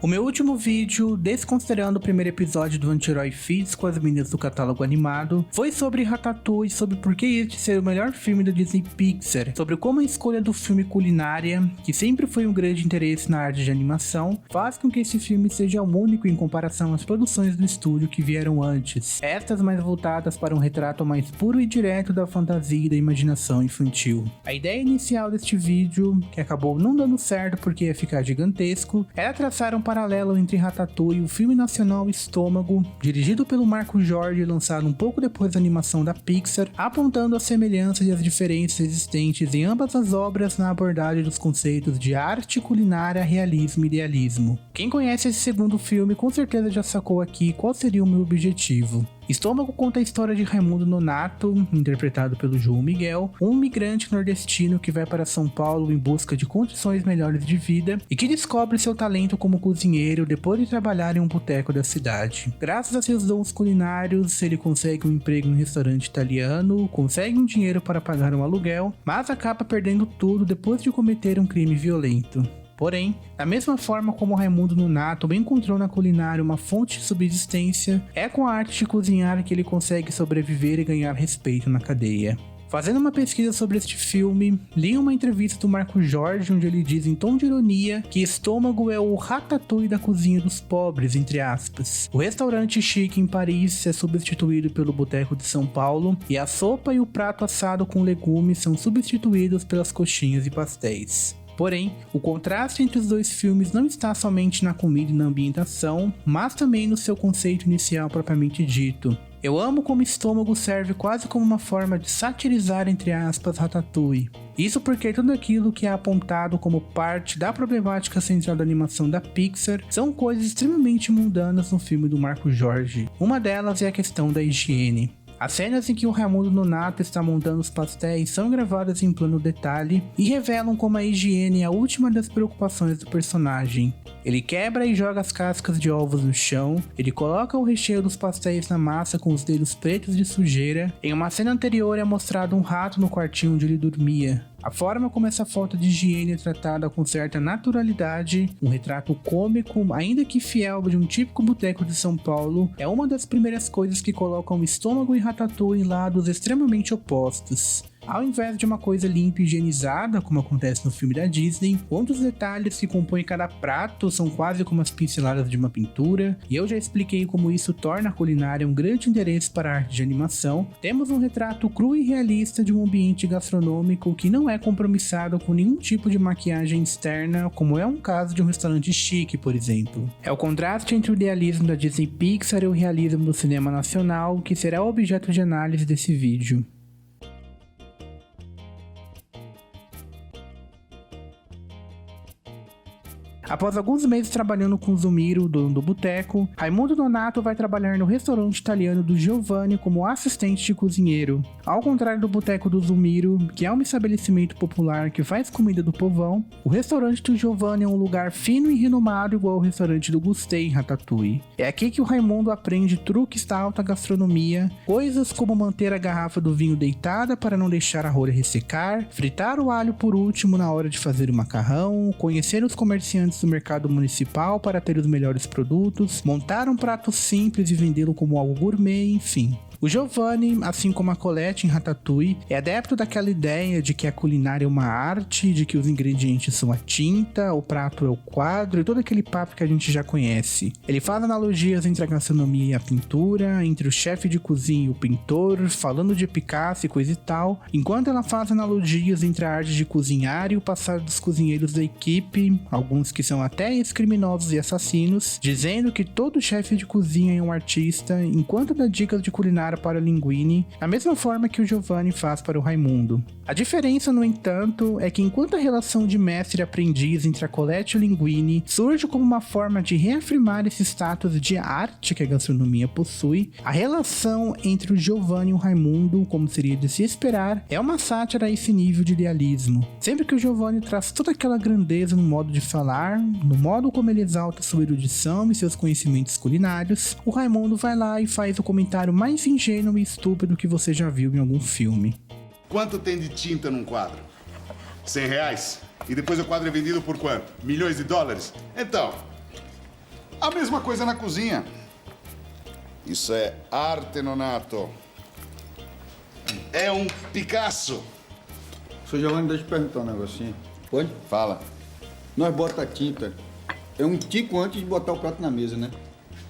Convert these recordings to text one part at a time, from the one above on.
O meu último vídeo, desconsiderando o primeiro episódio do Anti-Herói Feeds com as meninas do catálogo animado, foi sobre Ratatouille, sobre por que este ser o melhor filme da Disney Pixar, sobre como a escolha do filme culinária, que sempre foi um grande interesse na arte de animação, faz com que esse filme seja único em comparação às produções do estúdio que vieram antes, estas mais voltadas para um retrato mais puro e direto da fantasia e da imaginação infantil. A ideia inicial deste vídeo, que acabou não dando certo porque ia ficar gigantesco, era traçar um paralelo entre Ratatouille e o filme nacional Estômago, dirigido pelo Marco Jorge e lançado um pouco depois da animação da Pixar, apontando as semelhanças e as diferenças existentes em ambas as obras na abordagem dos conceitos de arte, culinária, realismo e idealismo. Quem conhece esse segundo filme com certeza já sacou aqui qual seria o meu objetivo. Estômago conta a história de Raimundo Nonato, interpretado pelo João Miguel, um migrante nordestino que vai para São Paulo em busca de condições melhores de vida e que descobre seu talento como cozinheiro depois de trabalhar em um boteco da cidade. Graças a seus dons culinários, ele consegue um emprego em um restaurante italiano, consegue um dinheiro para pagar um aluguel, mas acaba perdendo tudo depois de cometer um crime violento. Porém, da mesma forma como Raimundo Nonato encontrou na culinária uma fonte de subsistência, é com a arte de cozinhar que ele consegue sobreviver e ganhar respeito na cadeia. Fazendo uma pesquisa sobre este filme, li uma entrevista do Marco Jorge onde ele diz em tom de ironia que Estômago é o Ratatouille da cozinha dos pobres, entre aspas. O restaurante chique em Paris é substituído pelo boteco de São Paulo e a sopa e o prato assado com legumes são substituídos pelas coxinhas e pastéis. Porém, o contraste entre os dois filmes não está somente na comida e na ambientação, mas também no seu conceito inicial propriamente dito. Eu amo como Estômago serve quase como uma forma de satirizar, entre aspas, Ratatouille. Isso porque tudo aquilo que é apontado como parte da problemática central da animação da Pixar são coisas extremamente mundanas no filme do Marco Jorge. Uma delas é a questão da higiene. As cenas em que o Raimundo Nonato está montando os pastéis são gravadas em plano detalhe e revelam como a higiene é a última das preocupações do personagem. Ele quebra e joga as cascas de ovos no chão, ele coloca o recheio dos pastéis na massa com os dedos pretos de sujeira. Em uma cena anterior é mostrado um rato no quartinho onde ele dormia. A forma como essa falta de higiene é tratada com certa naturalidade, um retrato cômico, ainda que fiel de um típico boteco de São Paulo, é uma das primeiras coisas que colocam Estômago e Ratatouille em lados extremamente opostos. Ao invés de uma coisa limpa e higienizada, como acontece no filme da Disney, onde os detalhes que compõem cada prato são quase como as pinceladas de uma pintura, e eu já expliquei como isso torna a culinária um grande interesse para a arte de animação, temos um retrato cru e realista de um ambiente gastronômico que não é compromissado com nenhum tipo de maquiagem externa, como é um caso de um restaurante chique, por exemplo. É o contraste entre o idealismo da Disney Pixar e o realismo do cinema nacional que será o objeto de análise desse vídeo. Após alguns meses trabalhando com Zumiro, dono do boteco, Raimundo Nonato vai trabalhar no restaurante italiano do Giovanni como assistente de cozinheiro. Ao contrário do boteco do Zumiro, que é um estabelecimento popular que faz comida do povão, o restaurante do Giovanni é um lugar fino e renomado igual ao restaurante do Gustei em Ratatouille. É aqui que o Raimundo aprende truques da alta gastronomia, coisas como manter a garrafa do vinho deitada para não deixar a rolha ressecar, fritar o alho por último na hora de fazer o macarrão, conhecer os comerciantes do mercado municipal para ter os melhores produtos, montar um prato simples e vendê-lo como algo gourmet, enfim. O Giovanni, assim como a Colette em Ratatouille, é adepto daquela ideia de que a culinária é uma arte, de que os ingredientes são a tinta, o prato é o quadro e todo aquele papo que a gente já conhece. Ele faz analogias entre a gastronomia e a pintura, entre o chefe de cozinha e o pintor, falando de Picasso e coisa e tal, enquanto ela faz analogias entre a arte de cozinhar e o passado dos cozinheiros da equipe, alguns que são até ex-criminosos e assassinos, dizendo que todo chefe de cozinha é um artista, enquanto dá dicas de culinária para Linguini, da mesma forma que o Giovanni faz para o Raimundo. A diferença, no entanto, é que enquanto a relação de mestre e aprendiz entre a Colette e o Linguini surge como uma forma de reafirmar esse status de arte que a gastronomia possui, a relação entre o Giovanni e o Raimundo, como seria de se esperar, é uma sátira a esse nível de idealismo. Sempre que o Giovanni traz toda aquela grandeza no modo de falar, no modo como ele exalta sua erudição e seus conhecimentos culinários, o Raimundo vai lá e faz o comentário mais ingênuo e estúpido que você já viu em algum filme. Quanto tem de tinta num quadro? R$100? E depois o quadro é vendido por quanto? Milhões de dólares? Então, A mesma coisa na cozinha. Isso é arte, Nonato. É um Picasso. Seu Giovanni, deixa eu perguntar um negocinho. Pode? Fala. Nós bota a tinta. É um tico antes de botar o prato na mesa, né?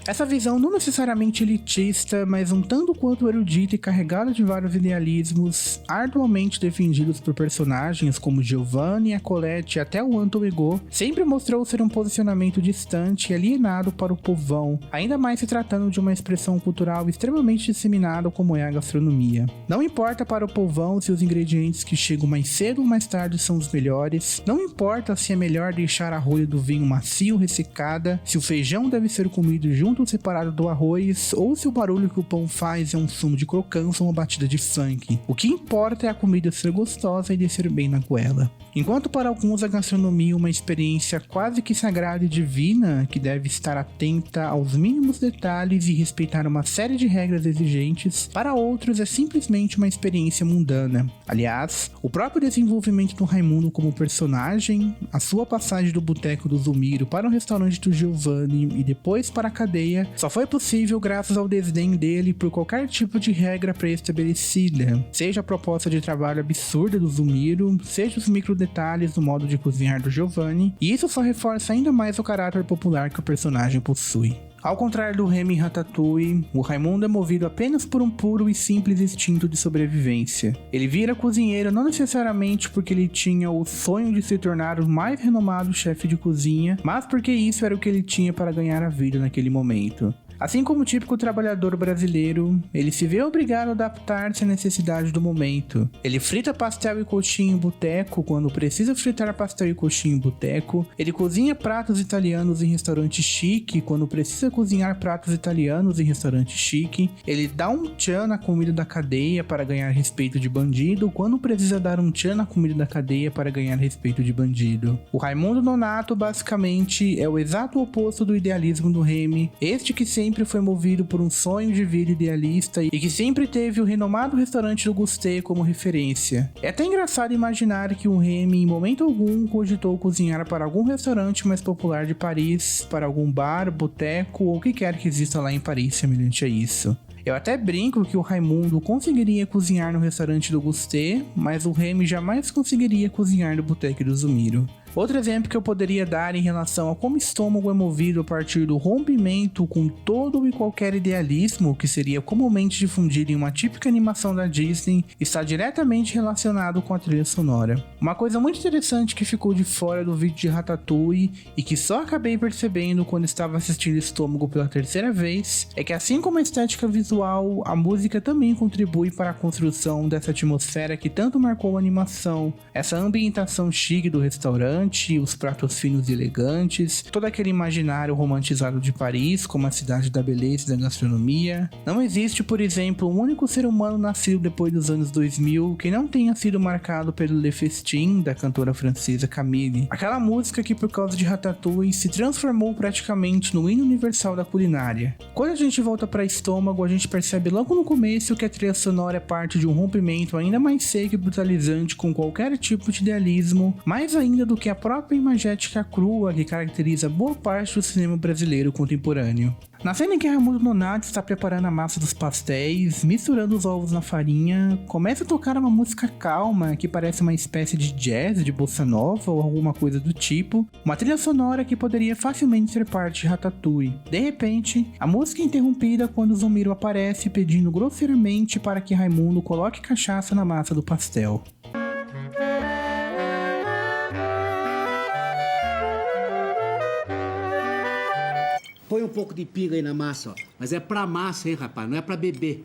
Essa visão não necessariamente elitista, mas um tanto quanto erudita e carregada de vários idealismos, arduamente defendidos por personagens como Giovanni, a Colette e até o Anton Ego, sempre mostrou ser um posicionamento distante e alienado para o povão, ainda mais se tratando de uma expressão cultural extremamente disseminada como é a gastronomia. Não importa para o povão se os ingredientes que chegam mais cedo ou mais tarde são os melhores, não importa se é melhor deixar a rolha do vinho macio ressecada, se o feijão deve ser comido junto separado do arroz, ou se o barulho que o pão faz é um sumo de crocância ou uma batida de funk. O que importa é a comida ser gostosa e descer bem na goela. Enquanto para alguns a gastronomia é uma experiência quase que sagrada e divina, que deve estar atenta aos mínimos detalhes e respeitar uma série de regras exigentes, para outros é simplesmente uma experiência mundana. Aliás, o próprio desenvolvimento do Raimundo como personagem, a sua passagem do boteco do Zumiro para o restaurante do Giovanni e depois para a cadeia, só foi possível graças ao desdém dele por qualquer tipo de regra pré-estabelecida, seja a proposta de trabalho absurda do Zumiro, seja os micro detalhes do modo de cozinhar do Giovanni, e isso só reforça ainda mais o caráter popular que o personagem possui. Ao contrário do Remy em Ratatouille, o Raimundo é movido apenas por um puro e simples instinto de sobrevivência. Ele vira cozinheiro não necessariamente porque ele tinha o sonho de se tornar o mais renomado chefe de cozinha, mas porque isso era o que ele tinha para ganhar a vida naquele momento. Assim como o típico trabalhador brasileiro, ele se vê obrigado a adaptar-se à necessidade do momento. Ele frita pastel e coxinha em boteco quando precisa fritar pastel e coxinha em boteco. Ele cozinha pratos italianos em restaurante chique quando precisa cozinhar pratos italianos em restaurante chique. Ele dá um tchan na comida da cadeia para ganhar respeito de bandido quando precisa dar um tchan na comida da cadeia para ganhar respeito de bandido. O Raimundo Nonato basicamente é o exato oposto do idealismo do Remy, este que sempre foi movido por um sonho de vida idealista e que sempre teve o renomado restaurante do Gustave como referência. É até engraçado imaginar que o Remy em momento algum cogitou cozinhar para algum restaurante mais popular de Paris, para algum bar, boteco ou o que quer que exista lá em Paris semelhante a isso. Eu até brinco que o Raimundo conseguiria cozinhar no restaurante do Gustave, mas o Remy jamais conseguiria cozinhar no boteco do Zumiro. Outro exemplo que eu poderia dar em relação a como o estômago é movido a partir do rompimento com todo e qualquer idealismo que seria comumente difundido em uma típica animação da Disney está diretamente relacionado com a trilha sonora. Uma coisa muito interessante que ficou de fora do vídeo de Ratatouille e que só acabei percebendo quando estava assistindo Estômago pela terceira vez é que, assim como a estética visual, a música também contribui para a construção dessa atmosfera que tanto marcou a animação, essa ambientação chique do restaurante, os pratos finos e elegantes, todo aquele imaginário romantizado de Paris como a cidade da beleza e da gastronomia. Não existe, por exemplo, um único ser humano nascido depois dos anos 2000 que não tenha sido marcado pelo Le Festin, da cantora francesa Camille. Aquela música que, por causa de Ratatouille, se transformou praticamente no hino universal da culinária. Quando a gente volta para Estômago, a gente percebe logo no começo que a trilha sonora é parte de um rompimento ainda mais seco e brutalizante com qualquer tipo de idealismo, mais ainda do que a própria imagética crua que caracteriza boa parte do cinema brasileiro contemporâneo. Na cena em que Raimundo Nonato está preparando a massa dos pastéis, misturando os ovos na farinha, começa a tocar uma música calma que parece uma espécie de jazz, de bossa nova ou alguma coisa do tipo, uma trilha sonora que poderia facilmente ser parte de Ratatouille. De repente, a música é interrompida quando Zumiro aparece pedindo grosseiramente para que Raimundo coloque cachaça na massa do pastel. Põe um pouco de pinga aí na massa, ó. Mas é pra massa, hein, rapaz? Não é pra beber.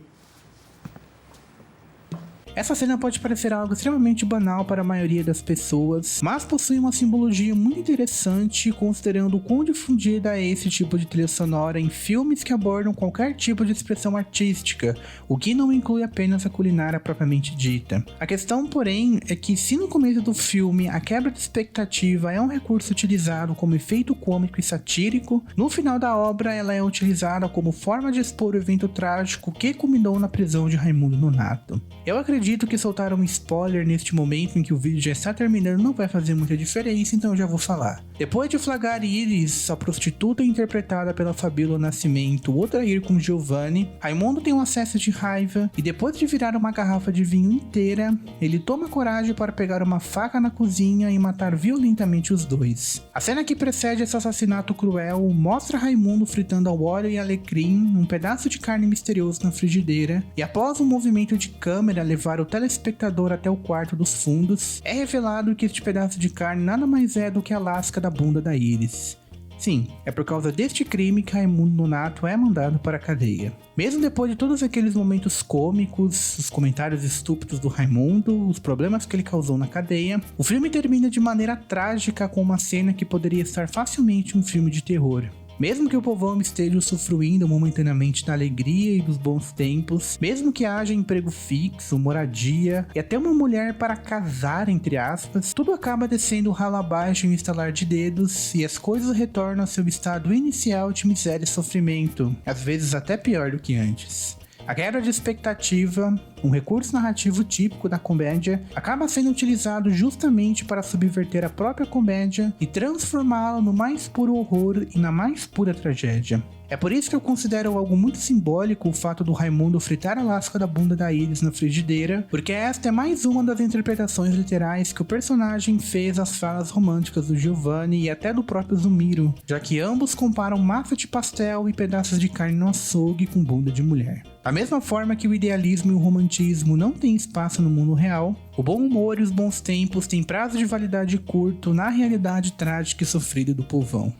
Essa cena pode parecer algo extremamente banal para a maioria das pessoas, mas possui uma simbologia muito interessante considerando o quão difundida é esse tipo de trilha sonora em filmes que abordam qualquer tipo de expressão artística, o que não inclui apenas a culinária propriamente dita. A questão, porém, é que se no começo do filme a quebra de expectativa é um recurso utilizado como efeito cômico e satírico, no final da obra ela é utilizada como forma de expor o evento trágico que culminou na prisão de Raimundo Nonato. Eu acredito acredito que soltar um spoiler neste momento em que o vídeo já está terminando não vai fazer muita diferença, então eu já vou falar. Depois de flagrar Iris, a prostituta interpretada pela Fabíola Nascimento, ou trair com Giovanni, Raimundo tem um acesso de raiva e depois de virar uma garrafa de vinho inteira, ele toma coragem para pegar uma faca na cozinha e matar violentamente os dois. A cena que precede esse assassinato cruel mostra Raimundo fritando ao óleo e alecrim um pedaço de carne misterioso na frigideira e após um movimento de câmera levar o telespectador até o quarto dos fundos, é revelado que este pedaço de carne nada mais é do que a lasca da bunda da Iris. Sim, é por causa deste crime que Raimundo Nonato é mandado para a cadeia. Mesmo depois de todos aqueles momentos cômicos, os comentários estúpidos do Raimundo, os problemas que ele causou na cadeia, o filme termina de maneira trágica com uma cena que poderia estar facilmente um filme de terror. Mesmo que o povão esteja usufruindo momentaneamente da alegria e dos bons tempos, mesmo que haja emprego fixo, moradia e até uma mulher para casar, entre aspas, tudo acaba descendo ralo abaixo em um estalar de dedos e as coisas retornam ao seu estado inicial de miséria e sofrimento, às vezes até pior do que antes. A quebra de expectativa, um recurso narrativo típico da comédia, acaba sendo utilizado justamente para subverter a própria comédia e transformá-la no mais puro horror e na mais pura tragédia. É por isso que eu considero algo muito simbólico o fato do Raimundo fritar a lasca da bunda da Iris na frigideira, porque esta é mais uma das interpretações literais que o personagem fez às falas românticas do Giovanni e até do próprio Zumiro, já que ambos comparam massa de pastel e pedaços de carne no açougue com bunda de mulher. Da mesma forma que o idealismo e o romantismo não têm espaço no mundo real, o bom humor e os bons tempos têm prazo de validade curto na realidade trágica e sofrida do povão.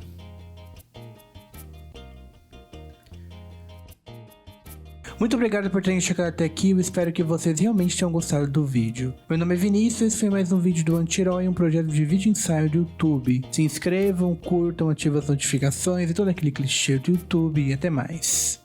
Muito obrigado por terem chegado até aqui, eu espero que vocês realmente tenham gostado do vídeo. Meu nome é Vinícius, esse foi mais um vídeo do Anti-Herói, um projeto de vídeo ensaio do YouTube. Se inscrevam, curtam, ativem as notificações e todo aquele clichê do YouTube e até mais.